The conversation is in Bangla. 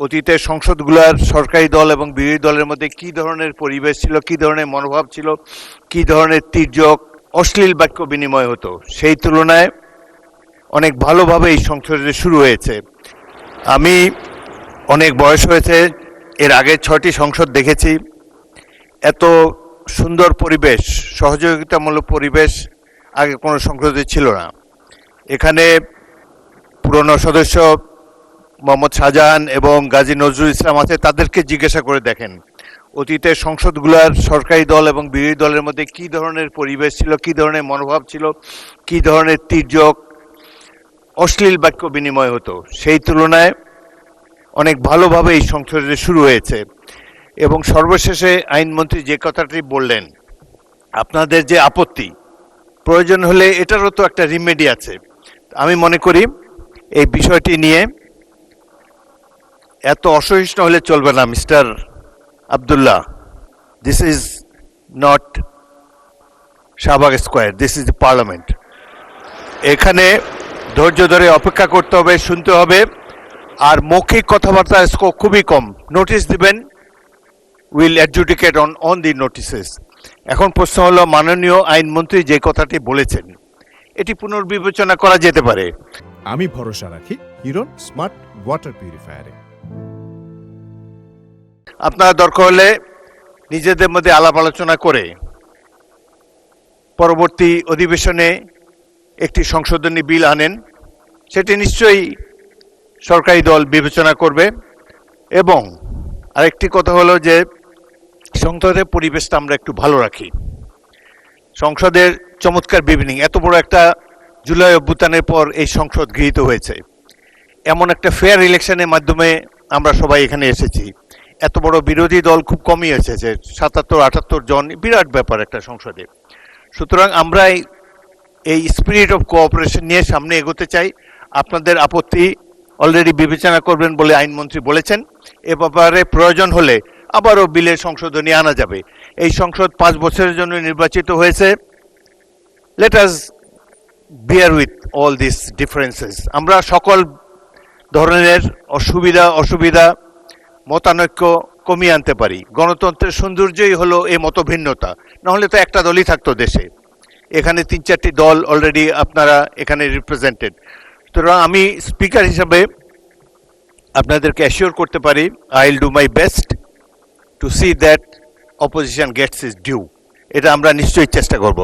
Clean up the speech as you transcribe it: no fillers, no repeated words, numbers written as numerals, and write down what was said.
অতীতে সংসদগুলোর সরকারি দল এবং বিরোধী দলের মধ্যে কি ধরনের পরিবেশ ছিল, কি ধরনের মনোভাব ছিল, কি ধরনের তির্যক অশ্লীল বাক্য বিনিময় হতো, সেই তুলনায় অনেক ভালোভাবে এই সংসদে শুরু হয়েছে। আমি অনেক বয়স হয়েছে, এর আগে 6টি সংসদ দেখেছি। এত সুন্দর পরিবেশ, সহযোগিতামূলক পরিবেশ আগে কোনো সংসদে ছিল না। এখানে পুরনো সদস্য মোহাম্মদ শাহজাহান এবং গাজী নজরুল ইসলাম আছে, তাদেরকে জিজ্ঞাসা করে দেখেন অতীতের সংসদগুলোর সরকারি দল এবং বিরোধী দলের মধ্যে কি ধরনের পরিবেশ ছিল, কি ধরনের মনোভাব ছিল, কি ধরনের তির্যক অশ্লীল বাক্য বিনিময় হতো, সেই তুলনায় অনেক ভালোভাবে এই সংসদে শুরু হয়েছে। এবং সর্বশেষে আইনমন্ত্রী যে কথাটি বললেন, আপনাদের যে আপত্তি, প্রয়োজন হলে এটারও তো একটা রিমেডি আছে। আমি মনে করি এই বিষয়টি নিয়ে এত অসহিষ্ণু হলে চলবে না mister Abdullah. This is not Shahbag square, this is parliament. এখানে ধৈর্য ধরে অপেক্ষা করতে হবে, শুনতে হবে, আর মৌখিক কথাবার্তার স্কোপ খুবই কম। নোটিশ দিবেন, will adjudicate on the notices. এখন প্রশ্ন হলো, মাননীয় আইনমন্ত্রী যে কথাটি বলেছেন এটি পুনর্বিবেচনা করা যেতে পারে। আমি ভরসা রাখি হিরন স্মার্ট ওয়াটার পিউরিফায়ারে। আপনারা দরকার হলে নিজেদের মধ্যে আলাপ আলোচনা করে পরবর্তী অধিবেশনে একটি সংশোধনী বিল আনেন, সেটি নিশ্চয়ই সরকারি দল বিবেচনা করবে। এবং আরেকটি কথা হলো যে সংসদের পরিবেশটা আমরা একটু ভালো রাখি। সংসদের চমৎকার বিবিনিং, এত বড় একটা জুলাই অভ্যুত্থানের পর এই সংসদ গৃহীত হয়েছে, এমন একটা ফেয়ার ইলেকশনের মাধ্যমে আমরা সবাই এখানে এসেছি। এত বড় বিরোধী দল খুব কমই এসেছে, 77-78 জন, বিরাট ব্যাপার একটা সংসদে। সুতরাং আমরা এই স্পিরিট অফ কোঅপারেশন নিয়ে সামনে এগোতে চাই। আপনাদের আপত্তি অলরেডি বিবেচনা করবেন বলে আইনমন্ত্রী বলেছেন। এ ব্যাপারে প্রয়োজন হলে আবারও বিলের সংশোধনী আনা যাবে। এই সংসদ 5 বছরের জন্য নির্বাচিত হয়েছে। Let us beer with all this differences. আমরা সকল ধরনের অসুবিধা মতানৈক্য কমিয়ে আনতে পারি। গণতন্ত্রের সৌন্দর্যই হলো এই মতভিন্নতা, নাহলে তো একটা দলই থাকতো দেশে। এখানে 3-4টি দল অলরেডি আপনারা এখানে রিপ্রেজেন্টেড। সুতরাং আমি স্পিকার হিসাবে আপনাদেরকে অ্যাসিওর করতে পারি, I will do my best to see that opposition gets is due. এটা আমরা নিশ্চয়ই চেষ্টা করব।